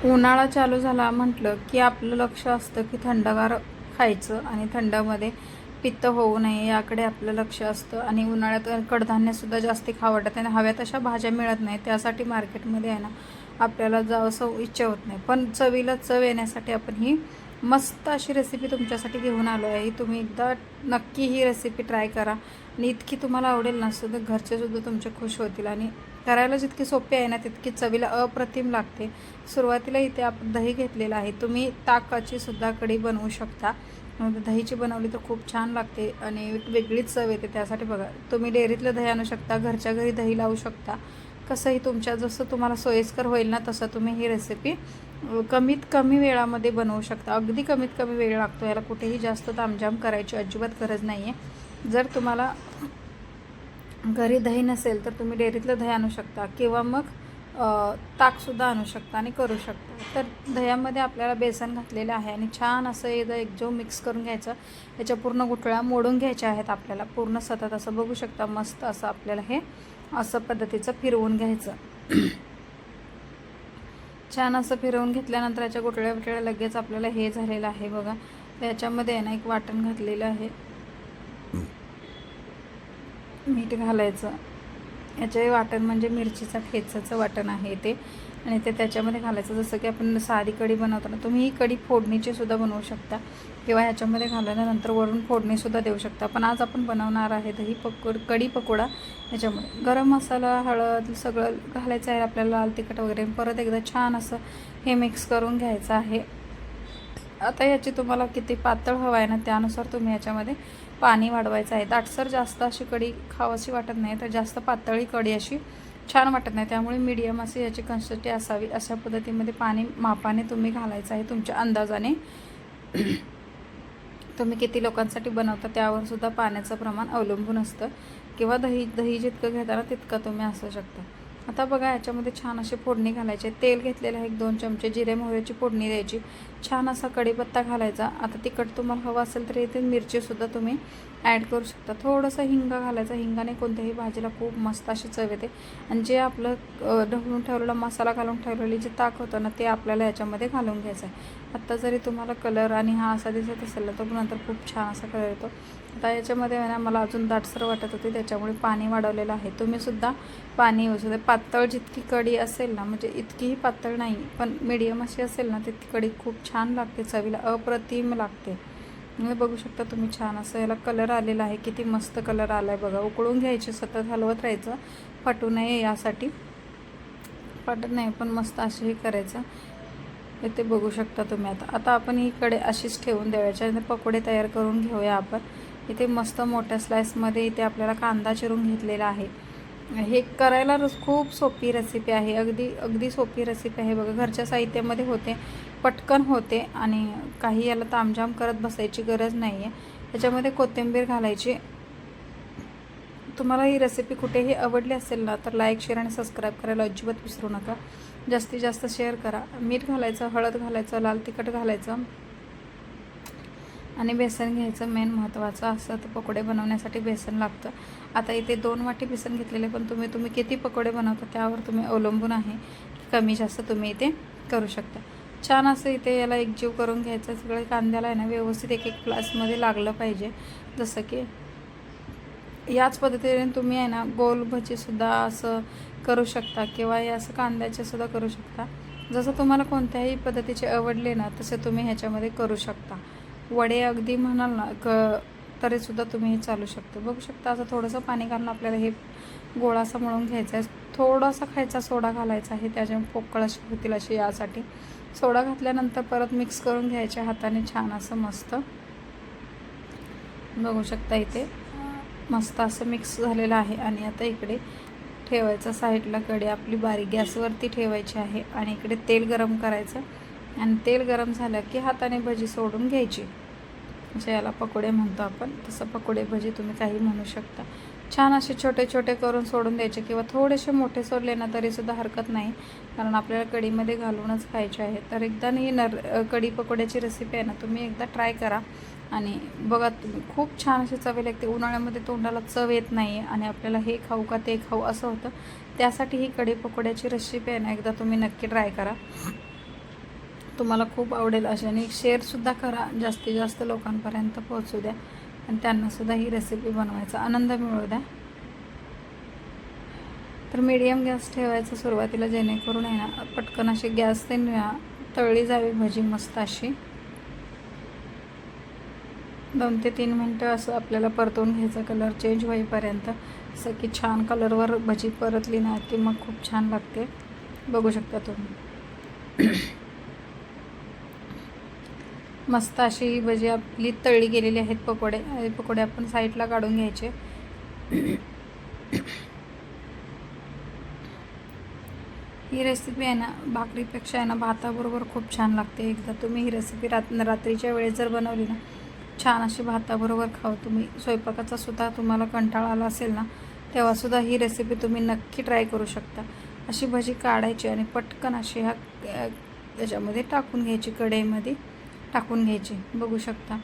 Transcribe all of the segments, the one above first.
उन्हाळा चालू झाला म्हटलं की आपलं लक्ष असतं की थंडगार खायचं आणि थंडमध्ये पित्त होऊ नये याकडे आपलं लक्ष असतं. आणि उन्हाळ्यात कडधान्यसुद्धा जास्ती खावं वाटत आणि हव्या तशा भाज्या मिळत नाही, त्यासाठी मार्केटमध्ये आहे ना आपल्याला जावंसं इच्छा होत नाही. पण चवीला चव येण्यासाठी आपण ही मस्त अशी रेसिपी तुमच्यासाठी घेऊन आलो आहे. तुम्ही एकदा नक्की ही रेसिपी ट्राय करा आणि इतकी तुम्हाला आवडेल ना, सुद्धा घरचेसुद्धा तुमचे खुश होतील. आणि करायला जितकी सोपी आहे ना तितकी चवीला अप्रतिम लागते. सुरुवातीला इथे आपण दही घेतलेलं आहे. तुम्ही ताकाची सुद्धा कढी बनवू शकता. दहीची बनवली तर खूप छान लागते आणि वेगळीच चव येते. त्यासाठी बघा, तुम्ही डेअरीतलं दही आणू शकता, घरच्या घरी दही लावू शकता. कसंही तुमच्या जसं तुम्हाला सोयीस्कर होईल ना तसं तुम्ही ही रेसिपी कमीत कमी वेळामध्ये बनवू शकता. अगदी कमीत कमी वेळ लागतो याला, कुठेही जास्त तामझाम करायची अजिबात गरज नाही आहे. जर तुम्हाला घरी दही नसेल तर तुम्ही डेअरीतलं दही आणू शकता किंवा मग ताकसुद्धा आणू शकता आणि करू शकता. तर दह्यामध्ये आपल्याला बेसन घातलेलं आहे आणि छान असं एकजो मिक्स करून घ्यायचं. याच्या पूर्ण गुठळ्या मोडून घ्यायच्या आहेत आपल्याला, पूर्ण सतत असं बघू शकता. मस्त असं आपल्याला हे असं पद्धतीचं फिरवून घ्यायचं. छान असं फिरवून घेतल्यानंतर याच्या गुठळ्या लगेच आपल्याला हे झालेलं आहे बघा. याच्यामध्ये आहे ना एक वाटण घातलेलं आहे, मीठ घालायचं. याचे वाटण म्हणजे मिरचीचा ठेचाचं वाटण आहे ते, आणि ते त्याच्यामध्ये घालायचं. जसं की आपण साधी कढी बनवताना तुम्ही ही कढी फोडणीची सुद्धा बनवू शकता किंवा ह्याच्यामध्ये घालल्यानंतर वरून फोडणीसुद्धा देऊ शकता. पण आज आपण बनवणार आहे दही कढी पकोडा. याच्यामध्ये गरम मसाला, हळद सगळं घालायचं आहे आपल्याला, लाल तिखट वगैरे. परत एकदा छान असं हे मिक्स करून घ्यायचं आहे. आता याची तुम्हाला किती पातळ हवं आहे ना त्यानुसार तुम्ही याच्यामध्ये पाणी वाढवायचं आहे. दाटसर जास्त अशी कढी खावाशी वाटत नाही, तर जास्त पातळी कढी अशी छान वाटत नाही. त्यामुळे मीडियम अशी याची कन्सिस्टन्सी असावी. अशा पद्धतीमध्ये पाणी मापाने तुम्ही घालायचं आहे, तुमच्या अंदाजाने. तुम्ही किती लोकांसाठी बनवता त्यावर सुद्धा पाण्याचं प्रमाण अवलंबून असतं, किंवा दही जितकं घेताना तितकं तुम्ही असू शकता. आता बघा, याच्यामध्ये छान अशी फोडणी घालायची. तेल घेतलेलं आहे 1-2 चमचे, जिरे मोहरीची फोडणी द्यायची. छान असा कढीपत्ता घालायचा. आता तिखट तुम्हाला हवं असेल तर इथे मिरचीसुद्धा तुम्ही ॲड करू शकता. थोडंसं हिंग घालायचा. हिंगाने कोणत्याही भाजीला खूप मस्त अशी चव येते. आणि जे आपलं ढवळून ठेवलेला मसाला घालून ठेवलेली जे ताक होतं ना ते आपल्याला याच्यामध्ये घालून घ्यायचं आहे. आत्ता जरी तुम्हाला कलर आणि हा असा दिसत असेल ना, तर नंतर खूप छान असा कलर येतो. आता याच्यामध्ये ना मला अजून दाटसर वाटत होती, त्याच्यामुळे पाणी वाढवलेलं आहे. तुम्हीसुद्धा पाणी यूज होते. पातळ जितकी कढी असेल ना, म्हणजे इतकीही पातळ नाही पण मीडियम अशी असेल ना, तितकी कढी खूप छान लागते, चवीला अप्रतिम लागते. म्हणजे बघू शकता तुम्ही, छान असं याला कलर आलेला आहे. किती मस्त कलर आला आहे बघा. उकळून घ्यायची, सतत हलवत राहायचं, फाटू नये यासाठी. फाटत नाही पण मस्त असेही करायचं. इथे बघू शकता तुम्ही. आता आपण ही कढई अशीच ठेवून द्यायच्या आणि पकोडे तयार करून घेऊया आपण. इथे मस्त मोठ्या स्लाइसमध्ये इथे आपल्याला कांदा चिरून घेतलेला आहे. हे करायला खूप सोपी रेसिपी आहे, अगदी सोपी रेसिपी आहे बघा. घरच्या साहित्यामध्ये होते, पटकन होते आणि काही याला तामझाम करत बसायची गरज नाही आहे. त्याच्यामध्ये कोथिंबीर घालायची. तुम्हाला ही रेसिपी कुठेही आवडली असेल ना, तर लाईक, शेअर आणि सबस्क्राईब करायला अजिबात विसरू नका. जास्तीत जास्त शेअर करा. मीठ घालायचं, हळद घालायचं, लाल तिखट घालायचं आणि बेसन घ्यायचं. मेन महत्त्वाचं असं तर पकोडे बनवण्यासाठी बेसन लागतं. आता इथे 2 वाटी बेसन घेतलेले, पण तुम्ही किती पकोडे बनवता त्यावर तुम्ही अवलंबून आहे. कमी जास्त तुम्ही इथे करू शकता. छान असं इथे याला एकजीव करून घ्यायचं. सगळं कांद्याला आहे ना व्यवस्थित एक ग्लासमध्ये लागलं पाहिजे. जसं की याच पद्धतीने तुम्ही आहे ना गोल भजीसुद्धा असं करू शकता किंवा हे असं कांद्याचेसुद्धा करू शकता. जसं तुम्हाला कोणत्याही पद्धतीचे आवडले ना तसे तुम्ही ह्याच्यामध्ये करू शकता. वडे अगदी म्हणाल ना तरीसुद्धा तुम्ही हे चालू शकता. बघू शकता, असं थोडंसं पाणी घालून आपल्याला हे गोळा असा मळून घ्यायचा आहे. थोडासा खायचा सोडा घालायचा आहे, त्याच्यामुळे पोकळ अशी होतील अशी यासाठी. सोडा घातल्यानंतर परत मिक्स करून घ्यायच्या हाताने छान असं मस्त. बघू शकता इथे मस्त असं मिक्स झालेलं आहे. आणि आता इकडे ठेवायचं साईडला कढई आपली बारीक गॅसवरती ठेवायची आहे आणि इकडे तेल गरम करायचं. आणि तेल गरम झालं की हाताने भजी सोडून घ्यायची. म्हणजे याला पकोडे म्हणतो आपण, तसं पकोडे भजी तुम्ही काही म्हणू शकता. छान असे छोटे छोटे करून सोडून द्यायचे किंवा थोडेसे मोठे सोडले ना तरीसुद्धा हरकत नाही, कारण आपल्याला कढीमध्ये घालूनच खायचे आहे. तर एकदा ही कढी पकोड्याची रेसिपी आहे ना तुम्ही एकदा ट्राय करा आणि बघा तुम्ही, खूप छान अशी चव लागते. उन्हाळ्यामध्ये तोंडाला चव येत नाही आणि आपल्याला हे खाऊ का ते खाऊ असं होतं. त्यासाठी ही कढी पकोड्याची रेसिपी आहे ना एकदा तुम्ही नक्की ट्राय करा. तुम्हाला खूप आवडेल अशी, आणि शेअरसुद्धा करा, जास्तीत जास्त लोकांपर्यंत पोहोचू द्या आणि त्यांनासुद्धा ही रेसिपी बनवायचा आनंद मिळू द्या. तर मीडियम गॅस ठेवायचा सुरुवातीला, जेणेकरून आहे ना पटकन अशी गॅस ते तळली जावी भजी मस्त अशी. 2 ते 3 मिनटं असं आपल्याला परतवून घ्यायचा कलर चेंज होईपर्यंत. असं की छान कलरवर भजी परतली ना की मग खूप छान लागते. बघू शकता तुम्ही. मस्त अशी ही भजी आपली तळली गेलेली आहेत. पकोडे आपण साईडला काढून घ्यायचे. ही रेसिपी आहे ना भाकरीपेक्षा आहे ना भाताबरोबर खूप छान लागते. एकदा तुम्ही ही रेसिपी रात्रीच्या वेळेस जर बनवली ना, छान अशी भाताबरोबर खाऊ. तुम्ही स्वयंपाकाचा सुद्धा तुम्हाला कंटाळा आला असेल ना, तेव्हासुद्धा ही रेसिपी तुम्ही नक्की ट्राय करू शकता. अशी भजी काढायची आणि पटकन अशी त्याच्यामध्ये टाकून घ्यायची, कढईमध्ये टाकून घ्यायची. बघू शकता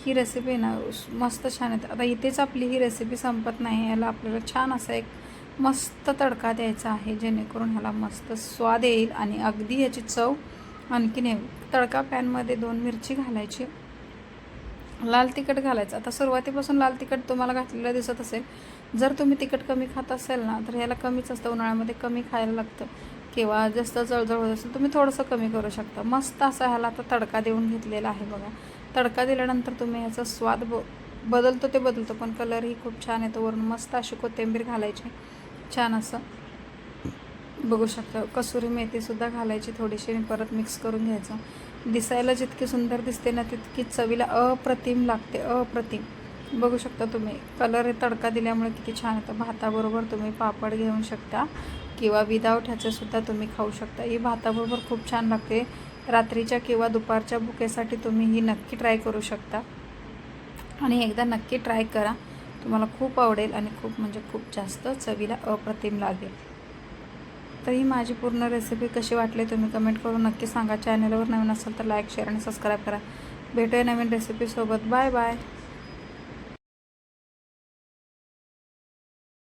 ही रेसिपी ना मस्त छान येते. आता इथेच आपली ही रेसिपी संपत नाही. याला आपल्याला छान असा एक मस्त तडका द्यायचा आहे, जेणेकरून ह्याला मस्त स्वाद येईल आणि अगदी याची चव आणखीन येईल. तडका पॅनमध्ये 2 मिरची घालायची, लाल तिखट घालायचं. आता सुरुवातीपासून लाल तिखट तुम्हाला घातलेलं दिसत असेल. जर तुम्ही तिखट कमी खात असेल ना, तर ह्याला कमीच असतं, उन्हाळ्यामध्ये कमी खायला लागतं किंवा जास्त जळजळ होत असेल तुम्ही थोडंसं कमी करू शकता. मस्त असा ह्याला आता तडका देऊन घेतलेला आहे बघा. तडका दिल्यानंतर तुम्ही याचा स्वाद बदलतो ते बदलतो, पण कलरही खूप छान येतो. वरून मस्त अशी कोथिंबीर घालायची छान असं. बघू शकता कसुरी मेथीसुद्धा घालायची थोडीशी आणि परत मिक्स करून घ्यायचं. दिसायला जितकी सुंदर दिसते ना, तितकी चवीला अप्रतिम लागते, अप्रतिम. बघू शकता तुम्ही कलर तडका दिल्यामुळे किती छान येतं. भाताबरोबर तुम्ही पापड घेऊ शकता किंवा विदाऊट ह्याचंसुद्धा तुम्ही खाऊ शकता. ही भाताबरोबर खूप छान लागते. रात्रीच्या किंवा दुपारच्या भुकेसाठी तुम्ही ही नक्की ट्राय करू शकता आणि एकदा नक्की ट्राय करा. तुम्हाला खूप आवडेल आणि खूप म्हणजे खूप जास्त चवीला अप्रतिम लागेल. तर ही माझी पूर्ण रेसिपी कशी वाटली तुम्ही कमेंट करून नक्की सांगा. चॅनलवर नवीन असेल तर लाईक, शेअर आणि सबस्क्राईब करा. भेटूया नवीन रेसिपीसोबत. Bye bye.